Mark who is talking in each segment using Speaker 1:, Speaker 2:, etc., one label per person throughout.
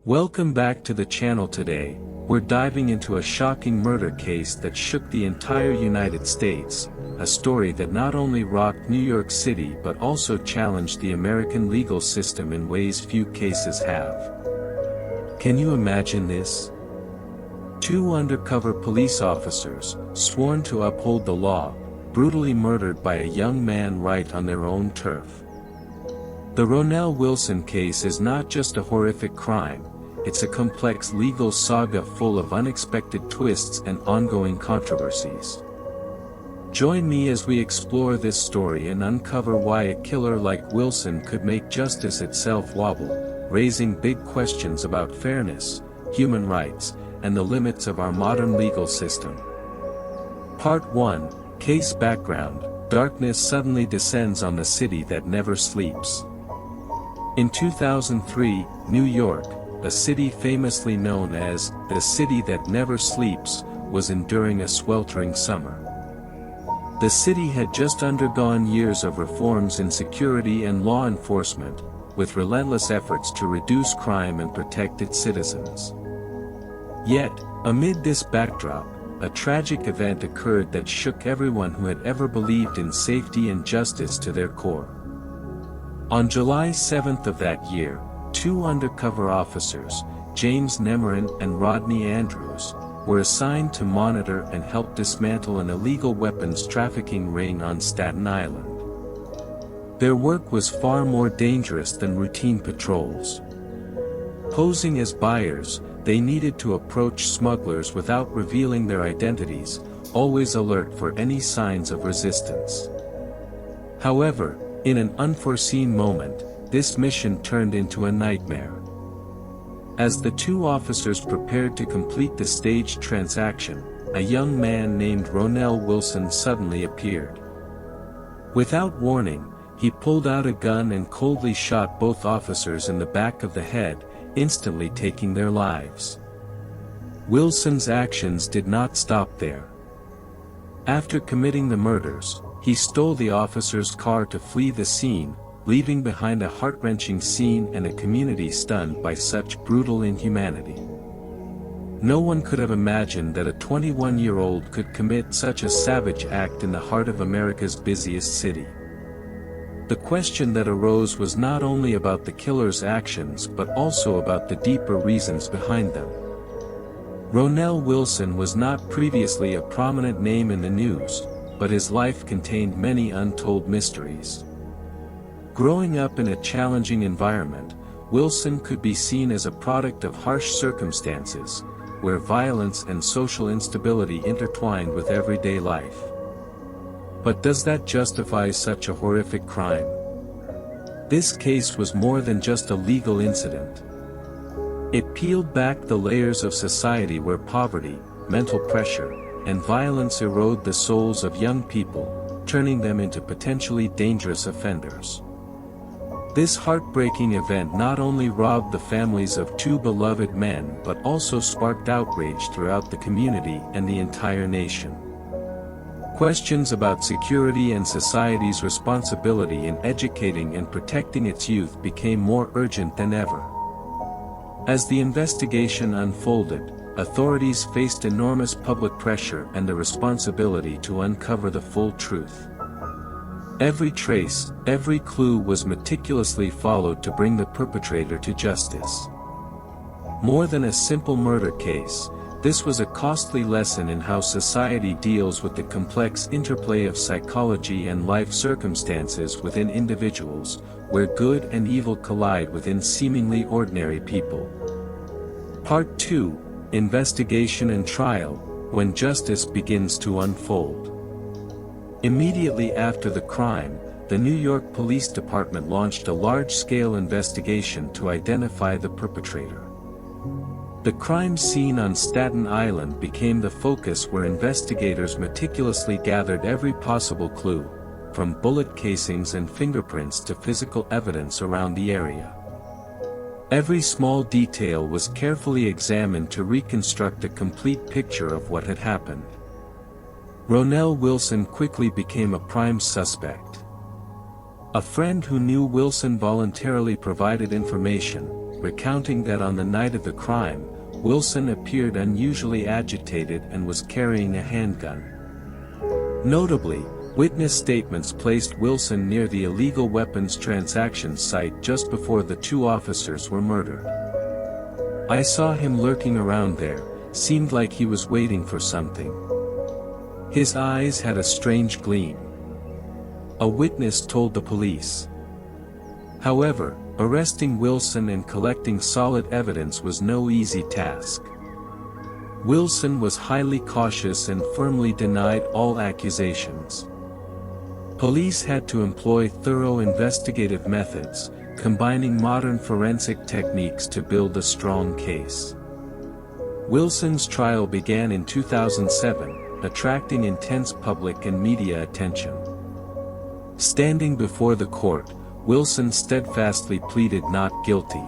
Speaker 1: Welcome back to the channel. Today, we're diving into a shocking murder case that shook the entire United States, a story that not only rocked New York City but also challenged the American legal system in ways few cases have. Can you imagine this? Two undercover police officers, sworn to uphold the law, brutally murdered by a young man right on their own turf. The Ronell Wilson case is not just a horrific crime, it's a complex legal saga full of unexpected twists and ongoing controversies. Join me as we explore this story and uncover why a killer like Wilson could make justice itself wobble, raising big questions about fairness, human rights, and the limits of our modern legal system. Part 1, Case Background. Darkness suddenly descends on the city that never sleeps. In 2003, New York, a city famously known as the city that never sleeps, was enduring a sweltering summer. The city had just undergone years of reforms in security and law enforcement, with relentless efforts to reduce crime and protect its citizens. Yet, amid this backdrop, a tragic event occurred that shook everyone who had ever believed in safety and justice to their core. On July 7th of that year, two undercover officers, James Nemerin and Rodney Andrews, were assigned to monitor and help dismantle an illegal weapons trafficking ring on Staten Island. Their work was far more dangerous than routine patrols. Posing as buyers, they needed to approach smugglers without revealing their identities, always alert for any signs of resistance. However, in an unforeseen moment, this mission turned into a nightmare. As the two officers prepared to complete the staged transaction, a young man named Ronell Wilson suddenly appeared. Without warning, he pulled out a gun and coldly shot both officers in the back of the head, instantly taking their lives. Wilson's actions did not stop there. After committing the murders, he stole the officers' car to flee the scene, leaving behind a heart-wrenching scene and a community stunned by such brutal inhumanity. No one could have imagined that a 21-year-old could commit such a savage act in the heart of America's busiest city. The question that arose was not only about the killer's actions but also about the deeper reasons behind them. Ronell Wilson was not previously a prominent name in the news, but his life contained many untold mysteries. Growing up in a challenging environment, Wilson could be seen as a product of harsh circumstances, where violence and social instability intertwined with everyday life. But does that justify such a horrific crime? This case was more than just a legal incident. It peeled back the layers of society where poverty, mental pressure, and violence erode the souls of young people, turning them into potentially dangerous offenders. This heartbreaking event not only robbed the families of two beloved men but also sparked outrage throughout the community and the entire nation. Questions about security and society's responsibility in educating and protecting its youth became more urgent than ever. As the investigation unfolded, authorities faced enormous public pressure and the responsibility to uncover the full truth. Every trace, every clue was meticulously followed to bring the perpetrator to justice. More than a simple murder case, this was a costly lesson in how society deals with the complex interplay of psychology and life circumstances within individuals, where good and evil collide within seemingly ordinary people. Part 2, Investigation and Trial, when justice begins to unfold. Immediately after the crime, the New York Police Department launched a large-scale investigation to identify the perpetrator. The crime scene on Staten Island became the focus where investigators meticulously gathered every possible clue, from bullet casings and fingerprints to physical evidence around the area. Every small detail was carefully examined to reconstruct a complete picture of what had happened. Ronell Wilson quickly became a prime suspect. A friend who knew Wilson voluntarily provided information, recounting that on the night of the crime, Wilson appeared unusually agitated and was carrying a handgun. Notably, witness statements placed Wilson near the illegal weapons transaction site just before the two officers were murdered. "I saw him lurking around there, seemed like he was waiting for something. His eyes had a strange gleam," a witness told the police. However, arresting Wilson and collecting solid evidence was no easy task. Wilson was highly cautious and firmly denied all accusations. Police had to employ thorough investigative methods, combining modern forensic techniques to build a strong case. Wilson's trial began in 2007, attracting intense public and media attention. Standing before the court, Wilson steadfastly pleaded not guilty.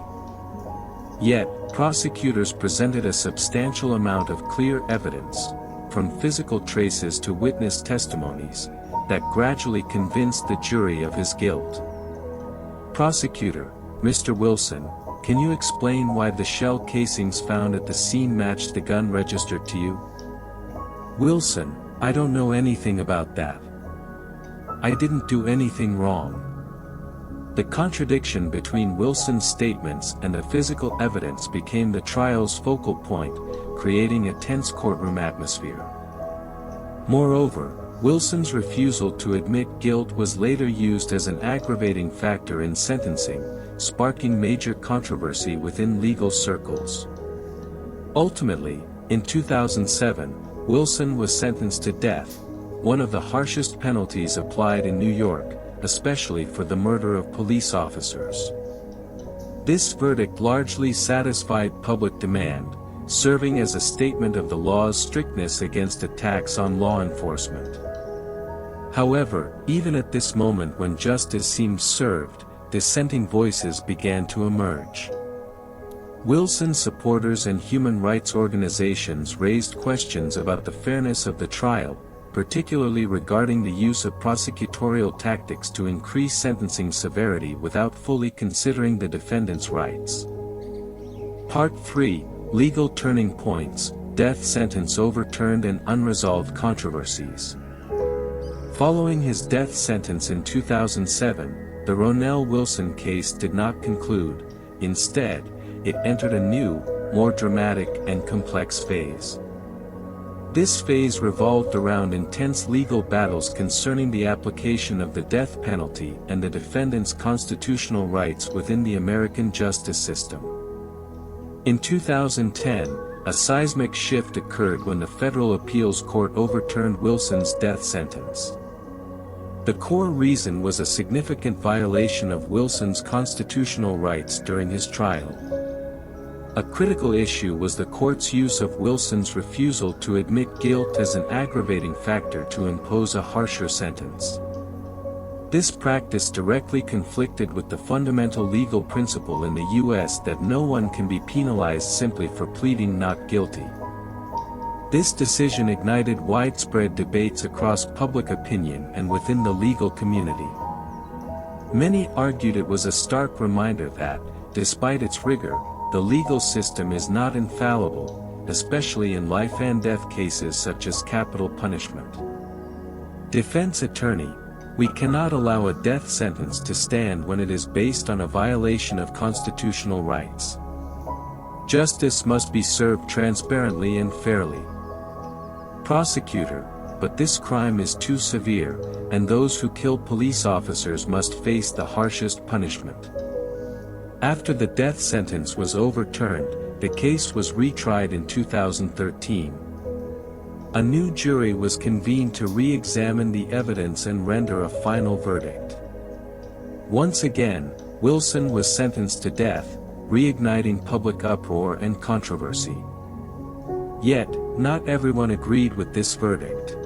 Speaker 1: Yet, prosecutors presented a substantial amount of clear evidence, from physical traces to witness testimonies, that gradually convinced the jury of his guilt. "Prosecutor, Mr. Wilson, can you explain why the shell casings found at the scene matched the gun registered to you?" "Wilson, I don't know anything about that. I didn't do anything wrong." The contradiction between Wilson's statements and the physical evidence became the trial's focal point, creating a tense courtroom atmosphere. Moreover, Wilson's refusal to admit guilt was later used as an aggravating factor in sentencing, sparking major controversy within legal circles. Ultimately, in 2007, Wilson was sentenced to death, one of the harshest penalties applied in New York, especially for the murder of police officers. This verdict largely satisfied public demand, serving as a statement of the law's strictness against attacks on law enforcement. However, even at this moment when justice seemed served, dissenting voices began to emerge. Wilson's supporters and human rights organizations raised questions about the fairness of the trial, particularly regarding the use of prosecutorial tactics to increase sentencing severity without fully considering the defendant's rights. Part 3, Legal Turning Points, Death Sentence Overturned and Unresolved Controversies. Following his death sentence in 2007, the Ronell Wilson case did not conclude. Instead, it entered a new, more dramatic and complex phase. This phase revolved around intense legal battles concerning the application of the death penalty and the defendant's constitutional rights within the American justice system. In 2010, a seismic shift occurred when the Federal Appeals Court overturned Wilson's death sentence. The core reason was a significant violation of Wilson's constitutional rights during his trial. A critical issue was the court's use of Wilson's refusal to admit guilt as an aggravating factor to impose a harsher sentence. This practice directly conflicted with the fundamental legal principle in the U.S. that no one can be penalized simply for pleading not guilty. This decision ignited widespread debates across public opinion and within the legal community. Many argued it was a stark reminder that, despite its rigor, the legal system is not infallible, especially in life and death cases such as capital punishment. Defense attorney: "We cannot allow a death sentence to stand when it is based on a violation of constitutional rights. Justice must be served transparently and fairly." Prosecutor: "But this crime is too severe, and those who kill police officers must face the harshest punishment." After the death sentence was overturned, the case was retried in 2013. A new jury was convened to re-examine the evidence and render a final verdict. Once again, Wilson was sentenced to death, reigniting public uproar and controversy. Yet, not everyone agreed with this verdict.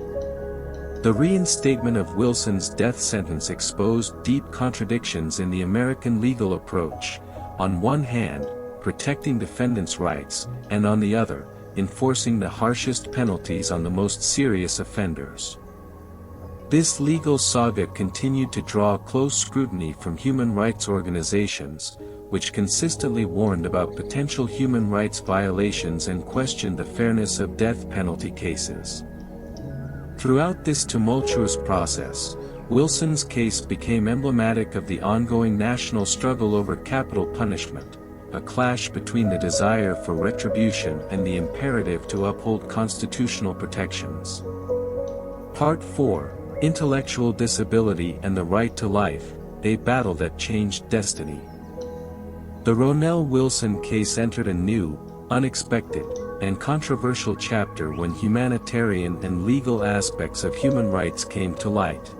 Speaker 1: The reinstatement of Wilson's death sentence exposed deep contradictions in the American legal approach, on one hand, protecting defendants' rights, and on the other, enforcing the harshest penalties on the most serious offenders. This legal saga continued to draw close scrutiny from human rights organizations, which consistently warned about potential human rights violations and questioned the fairness of death penalty cases. Throughout this tumultuous process, Wilson's case became emblematic of the ongoing national struggle over capital punishment, a clash between the desire for retribution and the imperative to uphold constitutional protections. Part 4: Intellectual Disability and the Right to Life, a battle that changed destiny. The Ronell Wilson case entered a new, unexpected, and controversial chapter when humanitarian and legal aspects of human rights came to light.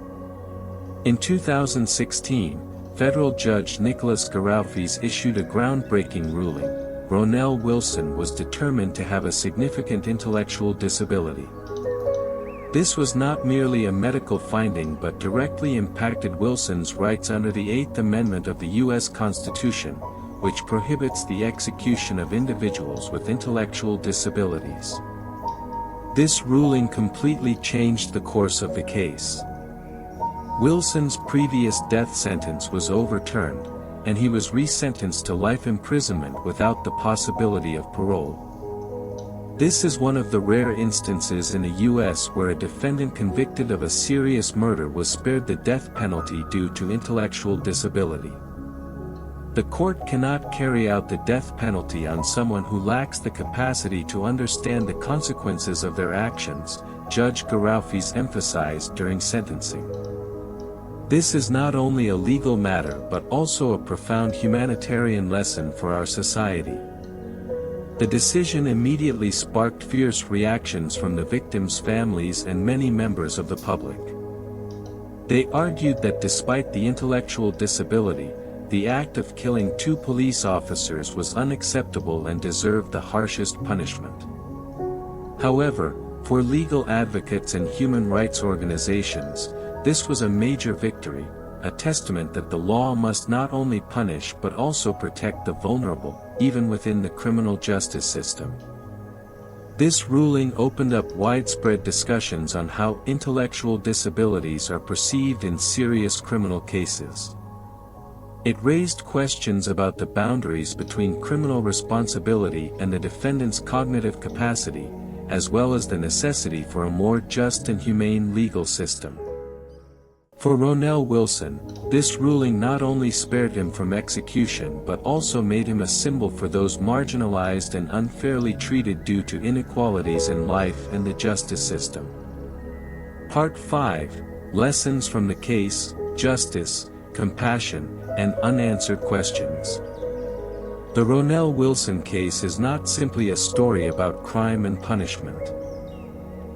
Speaker 1: In 2016, federal judge Nicholas Garaufis issued a groundbreaking ruling. Ronell Wilson was determined to have a significant intellectual disability. This was not merely a medical finding but directly impacted Wilson's rights under the Eighth Amendment of the U.S. Constitution, which prohibits the execution of individuals with intellectual disabilities. This ruling completely changed the course of the case. Wilson's previous death sentence was overturned, and he was resentenced to life imprisonment without the possibility of parole. This is one of the rare instances in the U.S. where a defendant convicted of a serious murder was spared the death penalty due to intellectual disability. The court cannot carry out the death penalty on someone who lacks the capacity to understand the consequences of their actions, Judge Garaufis emphasized during sentencing. This is not only a legal matter but also a profound humanitarian lesson for our society. The decision immediately sparked fierce reactions from the victims' families and many members of the public. They argued that despite the intellectual disability, the act of killing 2 police officers was unacceptable and deserved the harshest punishment. However, for legal advocates and human rights organizations, this was a major victory, a testament that the law must not only punish but also protect the vulnerable, even within the criminal justice system. This ruling opened up widespread discussions on how intellectual disabilities are perceived in serious criminal cases. It raised questions about the boundaries between criminal responsibility and the defendant's cognitive capacity, as well as the necessity for a more just and humane legal system. For Ronell Wilson, this ruling not only spared him from execution but also made him a symbol for those marginalized and unfairly treated due to inequalities in life and the justice system. Part 5: Lessons from the Case, Justice, Compassion, and Unanswered Questions. The Ronell Wilson case is not simply a story about crime and punishment.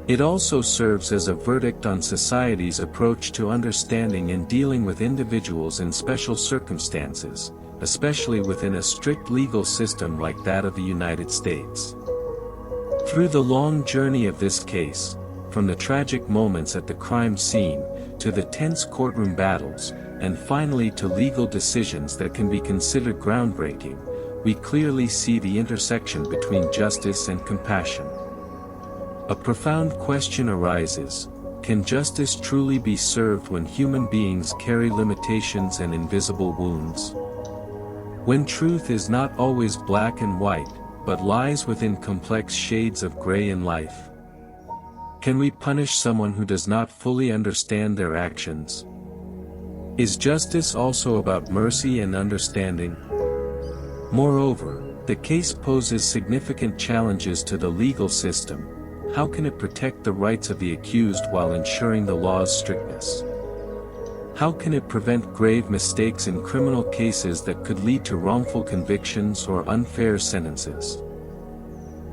Speaker 1: It also serves as a verdict on society's approach to understanding and dealing with individuals in special circumstances, especially within a strict legal system like that of the United States. Through the long journey of this case, from the tragic moments at the crime scene, to the tense courtroom battles, and finally to legal decisions that can be considered groundbreaking, we clearly see the intersection between justice and compassion. A profound question arises: can justice truly be served when human beings carry limitations and invisible wounds? When truth is not always black and white, but lies within complex shades of gray in life? Can we punish someone who does not fully understand their actions? Is justice also about mercy and understanding? Moreover, the case poses significant challenges to the legal system. How can it protect the rights of the accused while ensuring the law's strictness? How can it prevent grave mistakes in criminal cases that could lead to wrongful convictions or unfair sentences?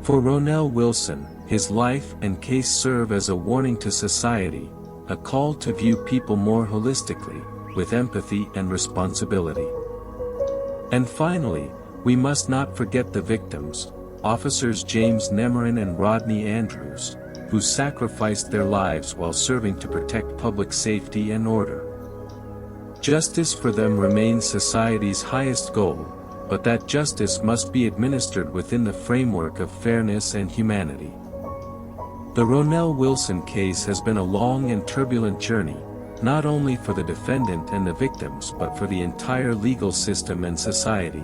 Speaker 1: For Ronell Wilson, his life and case serve as a warning to society, a call to view people more holistically, with empathy and responsibility. And finally, we must not forget the victims, Officers James Nemerin and Rodney Andrews, who sacrificed their lives while serving to protect public safety and order. Justice for them remains society's highest goal, but that justice must be administered within the framework of fairness and humanity. The Ronell Wilson case has been a long and turbulent journey, not only for the defendant and the victims but for the entire legal system and society.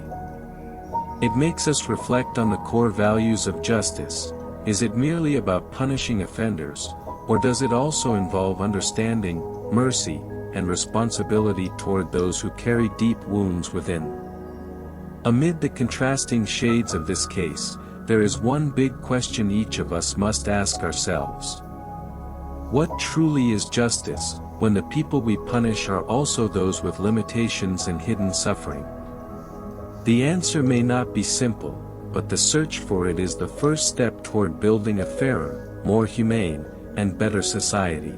Speaker 1: It makes us reflect on the core values of justice. Is it merely about punishing offenders, or does it also involve understanding, mercy, and responsibility toward those who carry deep wounds within? Amid the contrasting shades of this case, there is one big question each of us must ask ourselves. What truly is justice, when the people we punish are also those with limitations and hidden suffering? The answer may not be simple, but the search for it is the first step toward building a fairer, more humane, and better society.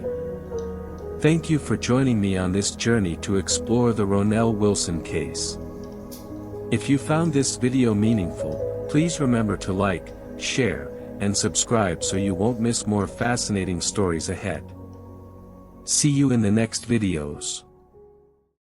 Speaker 1: Thank you for joining me on this journey to explore the Ronell Wilson case. If you found this video meaningful, please remember to like, share, and subscribe so you won't miss more fascinating stories ahead. See you in the next videos.